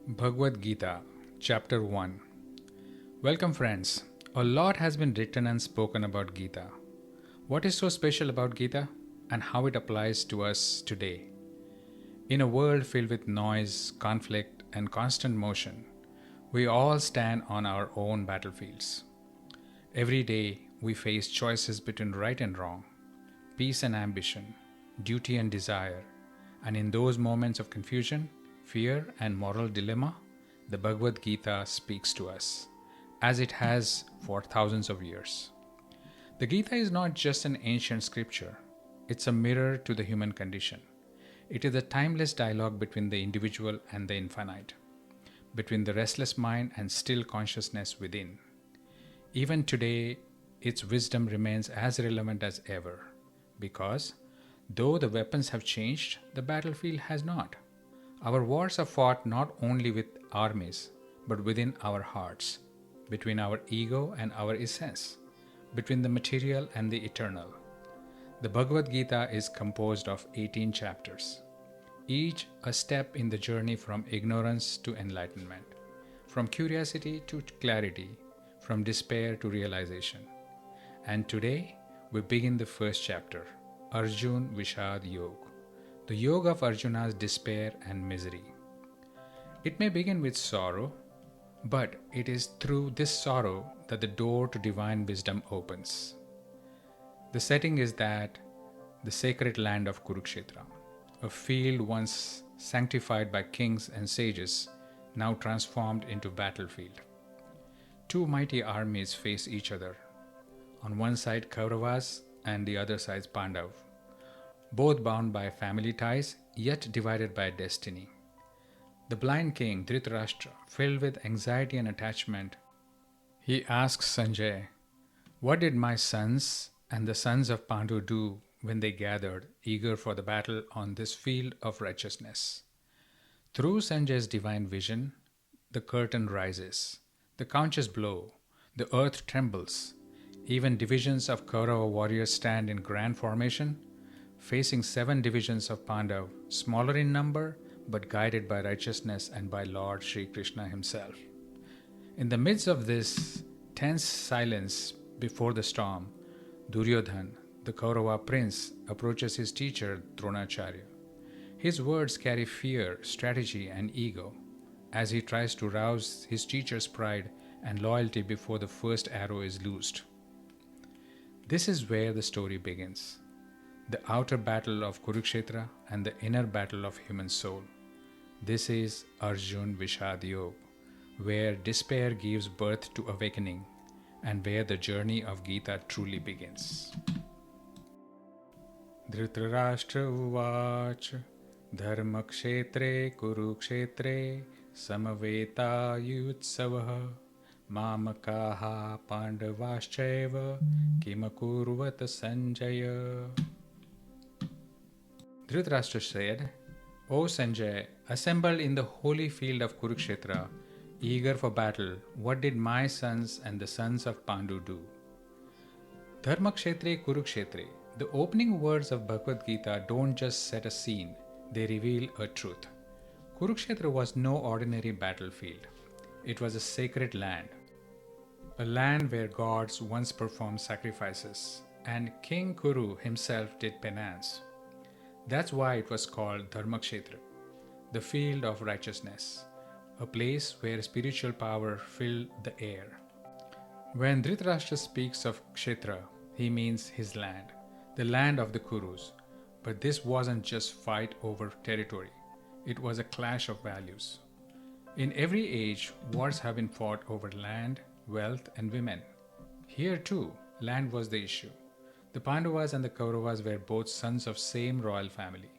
Bhagavad Gita, Chapter 1. Welcome, friends. A lot has been written and spoken about Gita. What is so special about Gita and how it applies to us today? In a world filled with noise, conflict, and constant motion, we all stand on our own battlefields. Every day, we face choices between right and wrong, peace and ambition, duty and desire, and in those moments of confusion, fear, and moral dilemma, the Bhagavad Gita speaks to us, as it has for thousands of years. The Gita is not just an ancient scripture, it's a mirror to the human condition. It is a timeless dialogue between the individual and the infinite, between the restless mind and still consciousness within. Even today, its wisdom remains as relevant as ever, because though the weapons have changed, the battlefield has not. Our wars are fought not only with armies, but within our hearts, between our ego and our essence, between the material and the eternal. The Bhagavad Gita is composed of 18 chapters, each a step in the journey from ignorance to enlightenment, from curiosity to clarity, from despair to realization. And today, we begin the first chapter, Arjun Vishad Yoga, the yoga of Arjuna's despair and misery. It may begin with sorrow, but it is through this sorrow that the door to divine wisdom opens. The setting is that the sacred land of Kurukshetra, a field once sanctified by kings and sages, now transformed into battlefield. Two mighty armies face each other. On one side Kauravas and the other side Pandavas, both bound by family ties, yet divided by destiny. The blind king Dhritarashtra, filled with anxiety and attachment, he asks Sanjay, "What did my sons and the sons of Pandu do when they gathered, eager for the battle on this field of righteousness?" Through Sanjay's divine vision, the curtain rises, the conches blow, the earth trembles, even divisions of Kaurava warriors stand in grand formation, facing 7 divisions of Pandav, smaller in number, but guided by righteousness and by Lord Sri Krishna himself. In the midst of this tense silence before the storm, Duryodhan, the Kaurava prince, approaches his teacher Dronacharya. His words carry fear, strategy, and ego, as he tries to rouse his teacher's pride and loyalty before the first arrow is loosed. This is where the story begins. The outer battle of Kurukshetra and the inner battle of human soul. This is Arjun Vishad Yoga, where despair gives birth to awakening and where the journey of Gita truly begins. Dhritarashtra uvach dharmakshetre kurukshetre samaveta yutsavah mamakaha pandavaschaiva kimakurvata sanjaya. Dhritarashtra said, "O Sanjay, assembled in the holy field of Kurukshetra, eager for battle, what did my sons and the sons of Pandu do?" Dharmakshetre Kurukshetre. The opening words of Bhagavad Gita don't just set a scene, they reveal a truth. Kurukshetra was no ordinary battlefield. It was a sacred land, a land where gods once performed sacrifices, and King Kuru himself did penance. That's why it was called Dharmakshetra, the field of righteousness, a place where spiritual power filled the air. When Dhritarashtra speaks of Kshetra, he means his land, the land of the Kurus. But this wasn't just fight over territory, it was a clash of values. In every age, wars have been fought over land, wealth, and women. Here too, land was the issue. The Pandavas and the Kauravas were both sons of same royal family.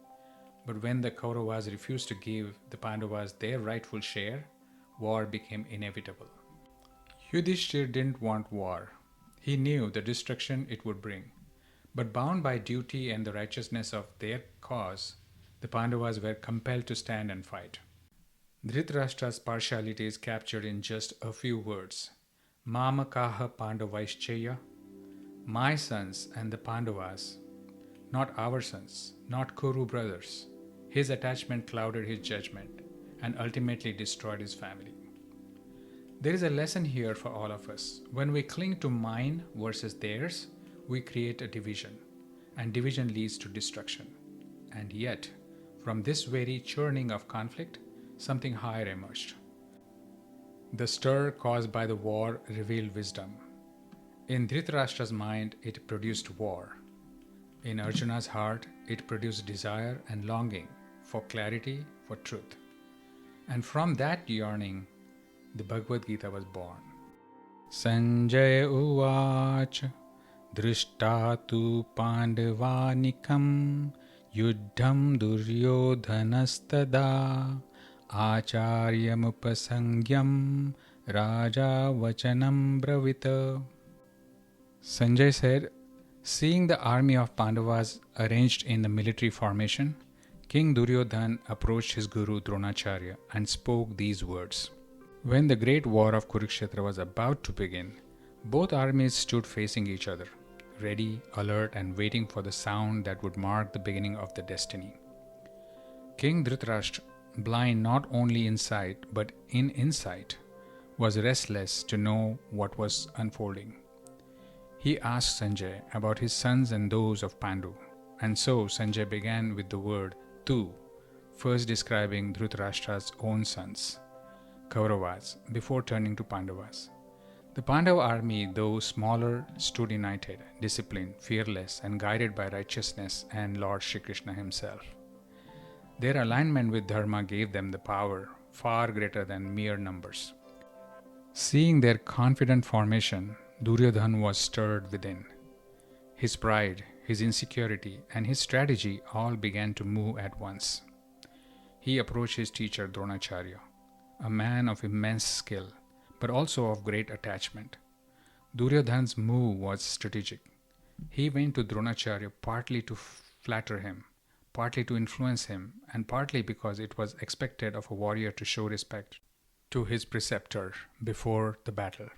But when the Kauravas refused to give the Pandavas their rightful share, war became inevitable. Yudhishthir didn't want war. He knew the destruction it would bring. But bound by duty and the righteousness of their cause, the Pandavas were compelled to stand and fight. Dhritarashtra's partiality is captured in just a few words. Mamakaha Pandavaishchaya, my sons and the Pandavas, not our sons, not Kuru brothers. His attachment clouded his judgment. and ultimately destroyed his family. There is a lesson here for all of us. When we cling to mine versus theirs, we create a division, and division leads to destruction. And yet, from this very churning of conflict, something higher emerged. The stir caused by the war revealed wisdom. In Dhritarashtra's mind, it produced war. In Arjuna's heart, it produced desire and longing for clarity, for truth. And from that yearning, the Bhagavad Gita was born. Sanjaya Uvach Drishta tu Pandavanikam Yuddham Duryodhanastada Acharyam Raja Vachanam Bravita. Sanjay said, seeing the army of Pandavas arranged in the military formation, King Duryodhan approached his guru Dronacharya and spoke these words. When the great war of Kurukshetra was about to begin, both armies stood facing each other, ready, alert, and waiting for the sound that would mark the beginning of the destiny. King Dhritarashtra, blind not only in sight but in insight, was restless to know what was unfolding. He asked Sanjay about his sons and those of Pandu, and so Sanjay began with the word tu, first describing Dhritarashtra's own sons, Kauravas, before turning to Pandavas. The Pandava army, though smaller, stood united, disciplined, fearless, and guided by righteousness and Lord Shri Krishna himself. Their alignment with Dharma gave them the power far greater than mere numbers. Seeing their confident formation, Duryodhan was stirred within. His pride, his insecurity, and his strategy all began to move at once. He approached his teacher Dronacharya, a man of immense skill, but also of great attachment. Duryodhan's move was strategic. He went to Dronacharya partly to flatter him, partly to influence him, and partly because it was expected of a warrior to show respect to his preceptor before the battle.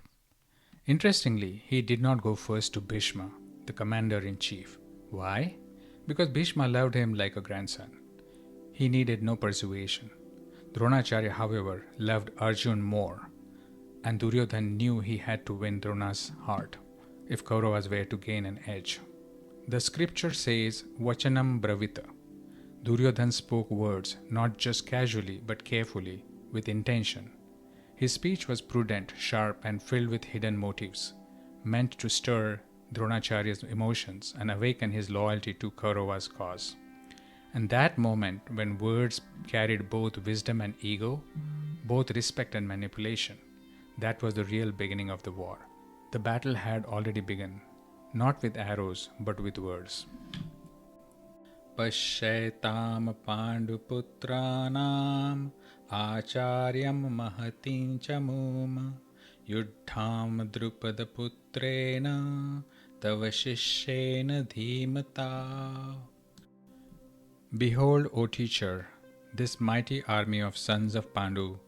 Interestingly, he did not go first to Bhishma, the commander-in-chief. Why? Because Bhishma loved him like a grandson. He needed no persuasion. Dronacharya, however, loved Arjun more, and Duryodhan knew he had to win Drona's heart if Kauravas were to gain an edge. The scripture says, Vachanam Bravita. Duryodhan spoke words not just casually but carefully, with intention. His speech was prudent, sharp, and filled with hidden motives, meant to stir Dronacharya's emotions and awaken his loyalty to Kaurava's cause. And that moment, when words carried both wisdom and ego, both respect and manipulation, that was the real beginning of the war. The battle had already begun, not with arrows, but with words. Pashyetam Panduputranam Acharyam Mahatin Chamum Yuddham Drupada Putrena Tava Shishyena Dhimata. Behold, O teacher, this mighty army of sons of Pandu,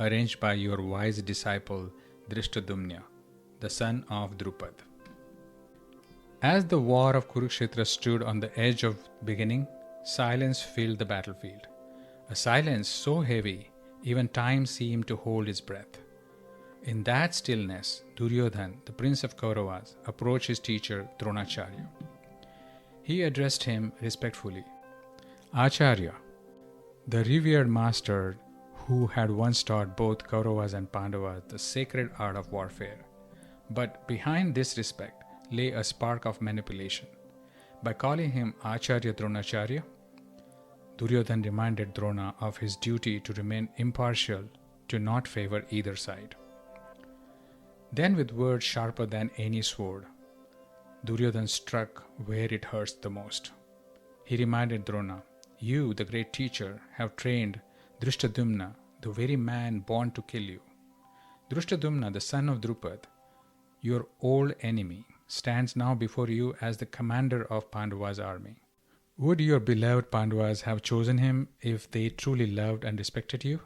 arranged by your wise disciple Drishtadumna, the son of Drupad. As the war of Kurukshetra stood on the edge of beginning, silence filled the battlefield. A silence so heavy, even time seemed to hold its breath. In that stillness, Duryodhan, the prince of Kauravas, approached his teacher Dronacharya. He addressed him respectfully. Acharya, the revered master who had once taught both Kauravas and Pandavas the sacred art of warfare. But behind this respect lay a spark of manipulation. By calling him Acharya Dronacharya, Duryodhan reminded Drona of his duty to remain impartial, to not favor either side. Then, with words sharper than any sword, Duryodhan struck where it hurts the most. He reminded Drona, "You, the great teacher, have trained Drishtadumna, the very man born to kill you. Drishtadumna, the son of Drupad, your old enemy, stands now before you as the commander of Pandava's army. Would your beloved Pandavas have chosen him if they truly loved and respected you?"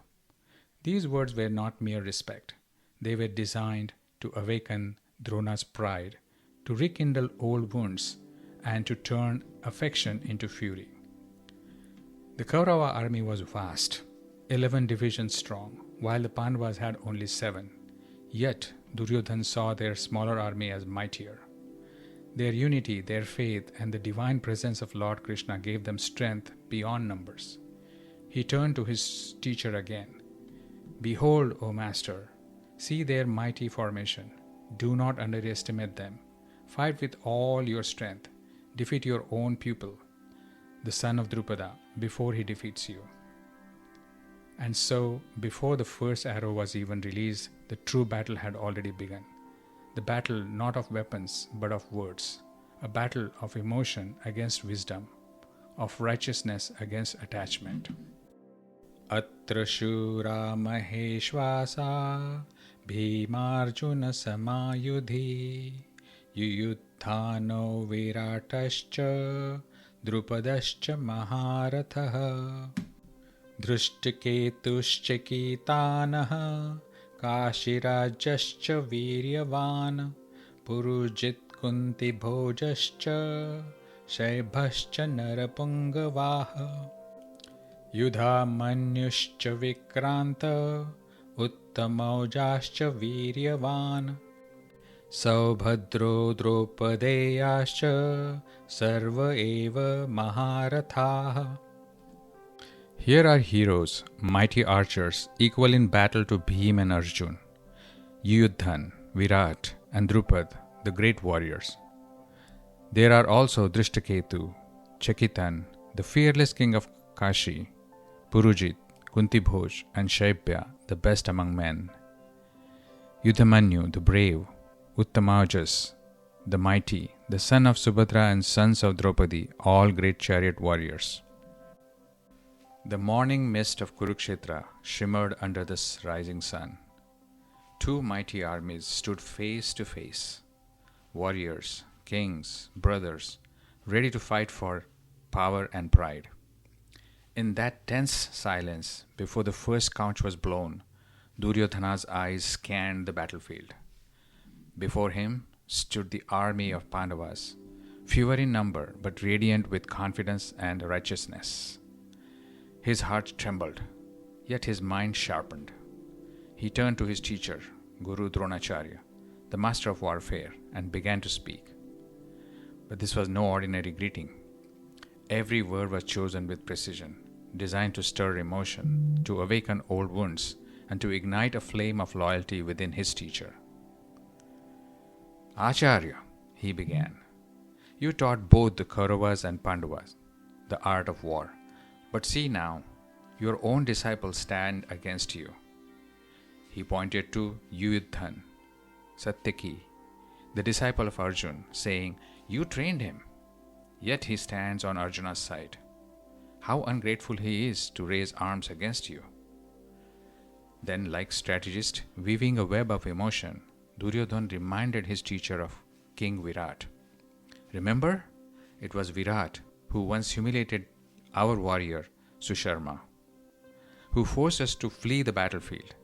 These words were not mere respect. They were designed to awaken Drona's pride, to rekindle old wounds, and to turn affection into fury. The Kaurava army was vast. 11 divisions strong, while the Pandavas had only 7. Yet Duryodhana saw their smaller army as mightier. Their unity, their faith, and the divine presence of Lord Krishna gave them strength beyond numbers. He turned to his teacher again. Behold, O Master, see their mighty formation. Do not underestimate them. Fight with all your strength. Defeat your own pupil, the son of Drupada, before he defeats you. And so, before the first arrow was even released, the true battle had already begun. The battle not of weapons, but of words. A battle of emotion against wisdom, of righteousness against attachment. Atra shura maheshvasa bhimarjuna samayudhi yuyudhano viratascha drupadascha maharatha drishtaketushchakitanah kashirajascha viryavan purujit kunti bhojascha shaibhascha narapungavaha Yudha manyuscha vikranta uttamaujaschcha viryavan Saubhadro Dropadeyascha sarva eva maharathaha. Here are heroes, mighty archers, equal in battle to Bhim and Arjun, Yuyudhan, Virat, and Drupad, the great warriors. There are also Drishtaketu, Chakitan, the fearless king of Kashi, Purujit, Kuntibhoj, and Shaibhya, the best among men. Yudhamanyu, the brave, Uttamajas, the mighty, the son of Subhadra and sons of Draupadi, all great chariot warriors. The morning mist of Kurukshetra shimmered under the rising sun. Two mighty armies stood face to face. Warriors, kings, brothers, ready to fight for power and pride. In that tense silence, before the first conch was blown, Duryodhana's eyes scanned the battlefield. Before him stood the army of Pandavas, fewer in number but radiant with confidence and righteousness. His heart trembled, yet his mind sharpened. He turned to his teacher, Guru Dronacharya, the master of warfare, and began to speak. But this was no ordinary greeting. Every word was chosen with precision, designed to stir emotion, to awaken old wounds, and to ignite a flame of loyalty within his teacher. Acharya, he began, you taught both the Kauravas and Pandavas the art of war. But see now, your own disciples stand against you. He pointed to Yuyudhan, Satyaki, the disciple of Arjun, saying, you trained him, yet he stands on Arjuna's side. How ungrateful he is to raise arms against you. Then, like strategist, weaving a web of emotion, Duryodhana reminded his teacher of King Virat. Remember? It was Virat who once humiliated our warrior Susharma, who forced us to flee the battlefield.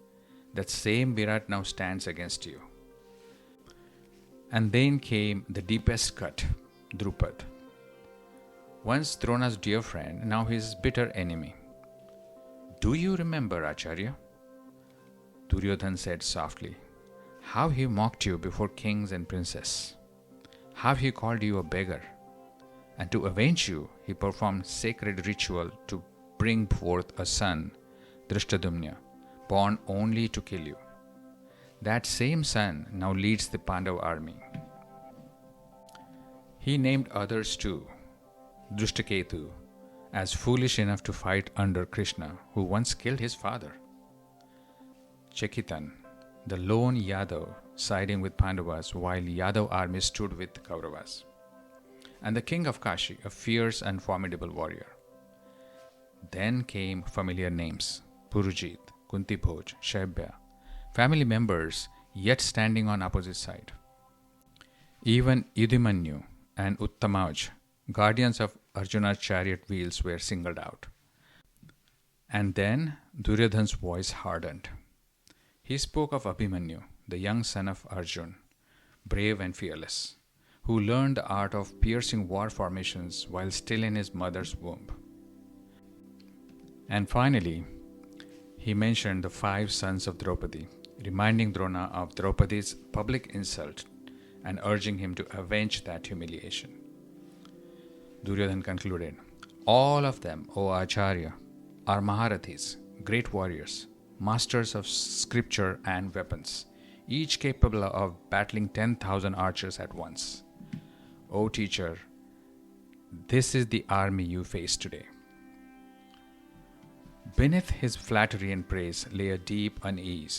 That same Virat now stands against you. And then came the deepest cut, Drupad. Once Drona's dear friend, now his bitter enemy. Do you remember, Acharya? Duryodhana said softly, how he mocked you before kings and princes, how he called you a beggar, and to avenge you, he performed sacred ritual to bring forth a son, Drishtadumna, born only to kill you. That same son now leads the Pandava army. He named others too, Drishtaketu, as foolish enough to fight under Krishna, who once killed his father. Chakitan, the lone Yadav, siding with Pandavas while Yadav army stood with Kauravas. And the king of Kashi, a fierce and formidable warrior. Then came familiar names, Purujit, Kuntibhoj, Shaibhya, family members yet standing on opposite side. Even Yudhimanyu and Uttamauj, guardians of Arjuna's chariot wheels, were singled out. And then Duryodhana's voice hardened. He spoke of Abhimanyu, the young son of Arjun, brave and fearless, who learned the art of piercing war formations while still in his mother's womb. And finally, he mentioned the 5 sons of Draupadi, reminding Drona of Draupadi's public insult and urging him to avenge that humiliation. Duryodhan concluded, "All of them, O Acharya, are Maharathis, great warriors, masters of scripture and weapons, each capable of battling 10,000 archers at once. O teacher, this is the army you face today." Beneath his flattery and praise lay a deep unease,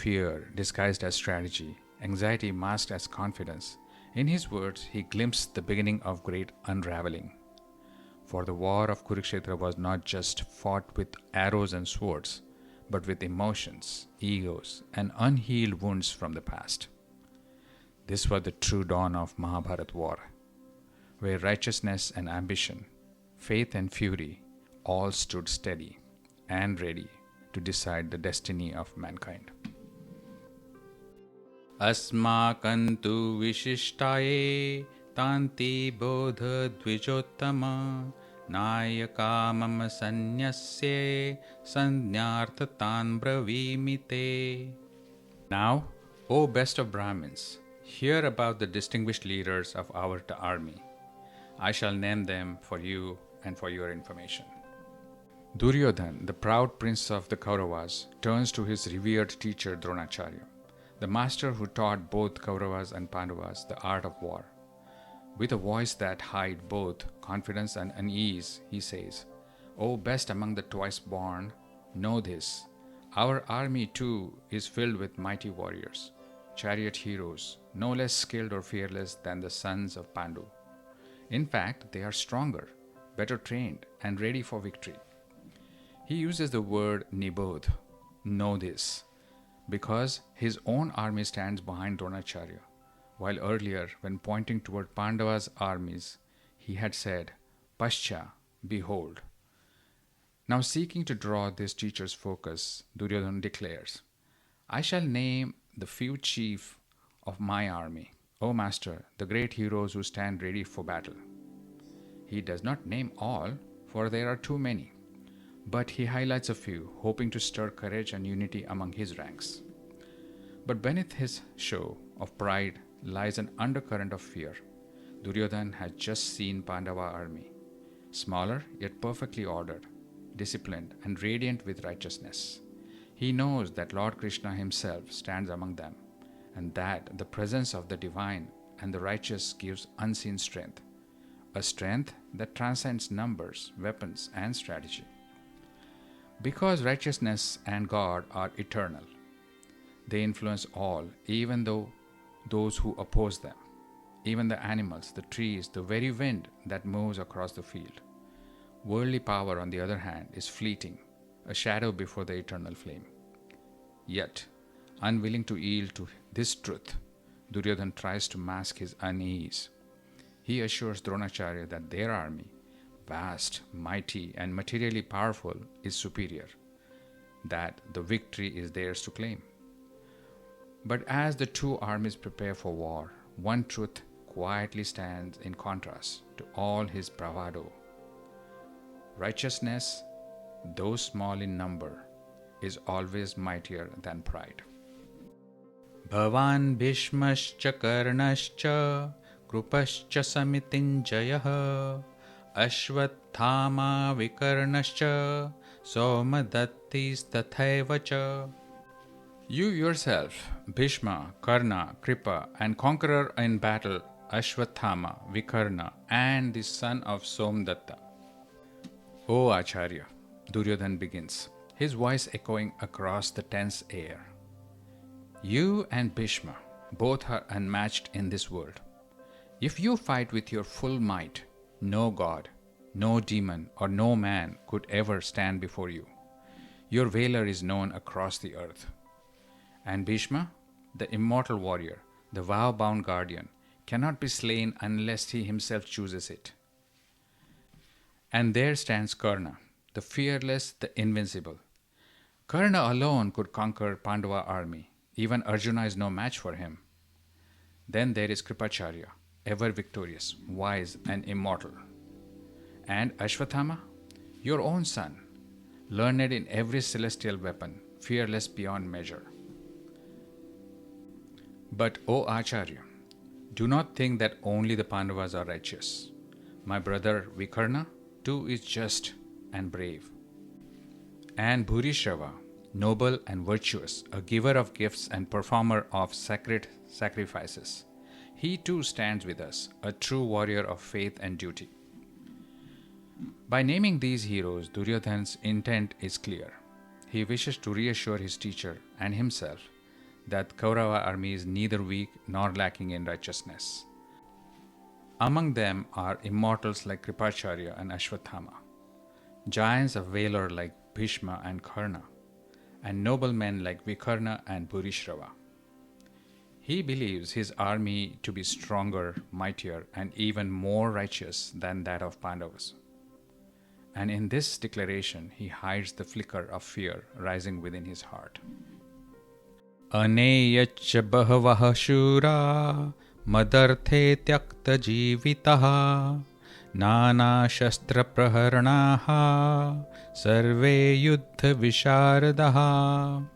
fear disguised as strategy, anxiety masked as confidence. In his words, he glimpsed the beginning of great unraveling. For the war of Kurukshetra was not just fought with arrows and swords, but with emotions, egos, and unhealed wounds from the past. This was the true dawn of Mahabharat war, where righteousness and ambition, faith and fury all stood steady and ready to decide the destiny of mankind. Asmakantu vishishtaye tanti bodha dvijottama nayaka mama sanyasye sanyarthatan bravimite. Now, O best of Brahmins, hear about the distinguished leaders of our army. I shall name them for you and for your information. Duryodhan, the proud prince of the Kauravas, turns to his revered teacher Dronacharya, the master who taught both Kauravas and Pandavas the art of war. With a voice that hides both confidence and unease, he says, "O best among the twice born, know this. Our army too is filled with mighty warriors, chariot heroes, no less skilled or fearless than the sons of Pandu. In fact, they are stronger, better trained, and ready for victory." He uses the word nibodh, know this, because his own army stands behind Dronacharya, while earlier, when pointing toward Pandava's armies, he had said, "Pascha, behold." Now seeking to draw this teacher's focus, Duryodhana declares, "I shall name the few chief of my army, O master, the great heroes who stand ready for battle." He does not name all, for there are too many, but he highlights a few, hoping to stir courage and unity among his ranks. But beneath his show of pride lies an undercurrent of fear. Duryodhan had just seen Pandava army, smaller yet perfectly ordered, disciplined and radiant with righteousness. He knows that Lord Krishna himself stands among them, and that the presence of the divine and the righteous gives unseen strength, a strength that transcends numbers, weapons, and strategy. Because righteousness and God are eternal, they influence all, even though those who oppose them, even the animals, the trees, the very wind that moves across the field. Worldly power, on the other hand, is fleeting, a shadow before the eternal flame. Yet, unwilling to yield to this truth, Duryodhan tries to mask his unease. He assures Dronacharya that their army, vast, mighty, and materially powerful, is superior, that the victory is theirs to claim. But as the two armies prepare for war, one truth quietly stands in contrast to all his bravado. Righteousness, though small in number, is always mightier than pride. Bhavan Bhishmascha Karnascha Krupascha Samitinjayah Ashwathama Vikarnascha Somadattis Tathaivacha. You yourself, Bhishma, Karna, Kripa, and conqueror in battle, Ashwathama, Vikarna, and the son of Somdatta. O Acharya, Duryodhan begins, his voice echoing across the tense air. You and Bhishma both are unmatched in this world. If you fight with your full might, no god, no demon, or no man could ever stand before you. Your valor is known across the earth. And Bhishma, the immortal warrior, the vow-bound guardian, cannot be slain unless he himself chooses it. And there stands Karna, the fearless, the invincible. Karna alone could conquer Pandava army. Even Arjuna is no match for him. Then there is Kripacharya, ever victorious, wise, and immortal. And Ashwathama, your own son, learned in every celestial weapon, fearless beyond measure. But, O Acharya, do not think that only the Pandavas are righteous. My brother Vikarna too is just and brave. And Bhurishrava, noble and virtuous, a giver of gifts and performer of sacred sacrifices. He too stands with us, a true warrior of faith and duty. By naming these heroes, Duryodhana's intent is clear. He wishes to reassure his teacher and himself that Kaurava army is neither weak nor lacking in righteousness. Among them are immortals like Kripacharya and Ashwathama, giants of valor like Bhishma and Karna, and noblemen like Vikarna and Bhurishrava. He believes his army to be stronger, mightier, and even more righteous than that of Pandavas. And in this declaration, he hides the flicker of fear rising within his heart. Aneyacha bahavaha shura madarte tyakta jivitaha nana shastra praharanaha sarve yuddha visharadaha.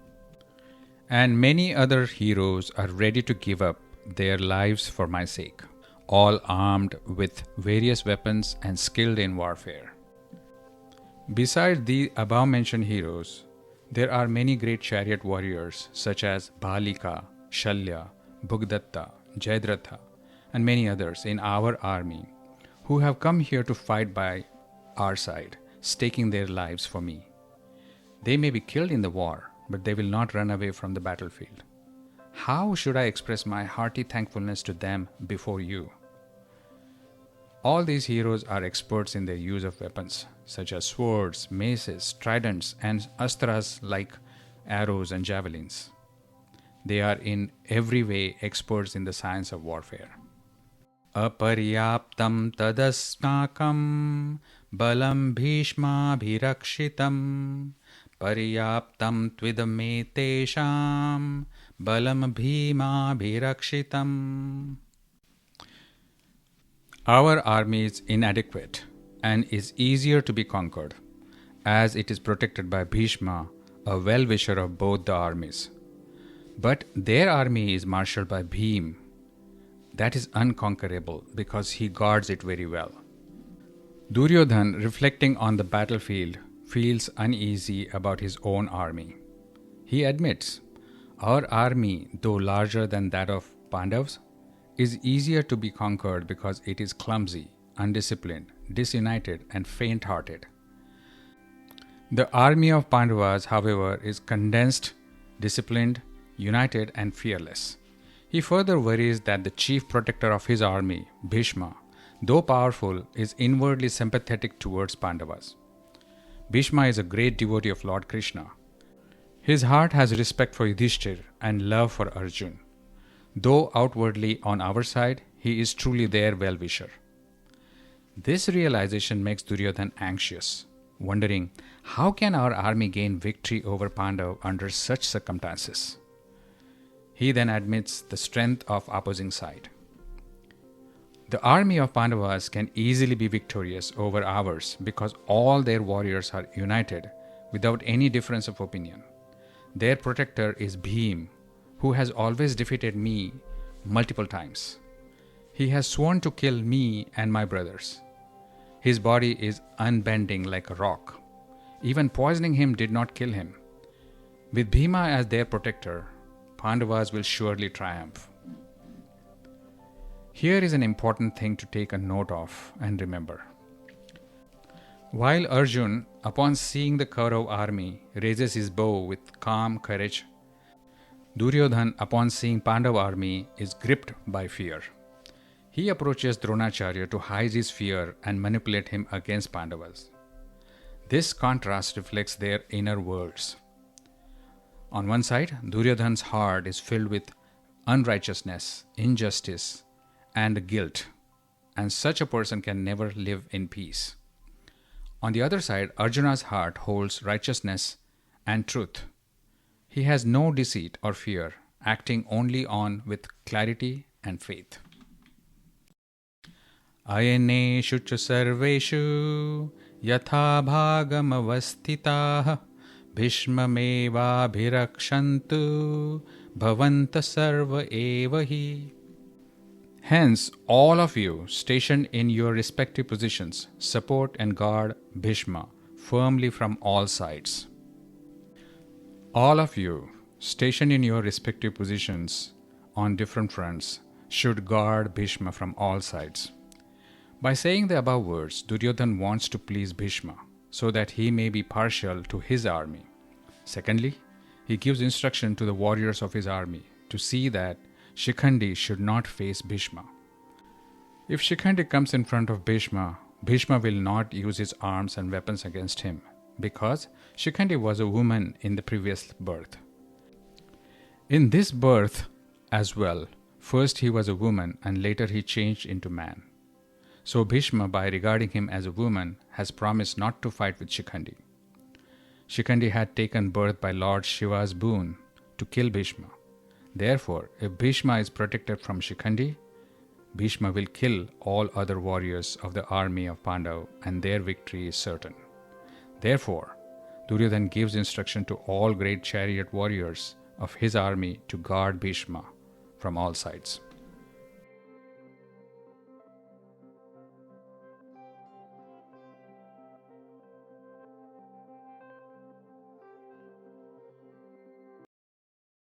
And many other heroes are ready to give up their lives for my sake, all armed with various weapons and skilled in warfare. Besides the above-mentioned heroes, there are many great chariot warriors such as Bhalika, Shalya, Bhugdatta, Jayadratha, and many others in our army who have come here to fight by our side, staking their lives for me. They may be killed in the war, but they will not run away from the battlefield. How should I express my hearty thankfulness to them before you? All these heroes are experts in their use of weapons, such as swords, maces, tridents, and astras like arrows and javelins. They are in every way experts in the science of warfare. Aparyaptam tadasmakam balam bhishma bhirakshitam paryaptam tvidame balam bhima bhirakshitam. Our army is inadequate and is easier to be conquered, as it is protected by Bhishma, a well-wisher of both the armies. But their army is marshaled by Bhim. That is unconquerable because he guards it very well. Duryodhana, reflecting on the battlefield, feels uneasy about his own army. He admits, our army, though larger than that of Pandavas, is easier to be conquered because it is clumsy, undisciplined, disunited, and faint-hearted. The army of Pandavas, however, is condensed, disciplined, united, and fearless. He further worries that the chief protector of his army, Bhishma, though powerful, is inwardly sympathetic towards Pandavas. Bhishma is a great devotee of Lord Krishna. His heart has respect for Yudhishthir and love for Arjun. Though outwardly on our side, he is truly their well-wisher. This realization makes Duryodhana anxious, wondering how can our army gain victory over Pandav under such circumstances. He then admits the strength of opposing side. The army of Pandavas can easily be victorious over ours because all their warriors are united without any difference of opinion. Their protector is Bhim, who has always defeated me multiple times. He has sworn to kill me and my brothers. His body is unbending like a rock. Even poisoning him did not kill him. With Bhima as their protector, Pandavas will surely triumph. Here is an important thing to take a note of and remember. While Arjun, upon seeing the Kaurav army, raises his bow with calm courage, Duryodhana, upon seeing Pandav army, is gripped by fear. He approaches Dronacharya to hide his fear and manipulate him against Pandavas. This contrast reflects their inner worlds. On one side, Duryodhana's heart is filled with unrighteousness, injustice, and guilt, and such a person can never live in peace. On the other side, Arjuna's heart holds righteousness and truth. He has no deceit or fear, acting only on with clarity and faith. Ayaneshu cha sarveshu Yatha bhagam avastitaah bhishmamevabhirakshantu bhavanta sarva eva hi. Hence, all of you stationed in your respective positions support and guard Bhishma firmly from all sides. All of you stationed in your respective positions on different fronts should guard Bhishma from all sides. By saying the above words, Duryodhana wants to please Bhishma so that he may be partial to his army. Secondly, he gives instruction to the warriors of his army to see that Shikhandi should not face Bhishma. If Shikhandi comes in front of Bhishma, Bhishma will not use his arms and weapons against him because Shikhandi was a woman in the previous birth. In this birth as well, first he was a woman and later he changed into man. So Bhishma, by regarding him as a woman, has promised not to fight with Shikhandi. Shikhandi had taken birth by Lord Shiva's boon to kill Bhishma. Therefore, if Bhishma is protected from Shikhandi, Bhishma will kill all other warriors of the army of Pandava and their victory is certain. Therefore, Duryodhana gives instruction to all great chariot warriors of his army to guard Bhishma from all sides.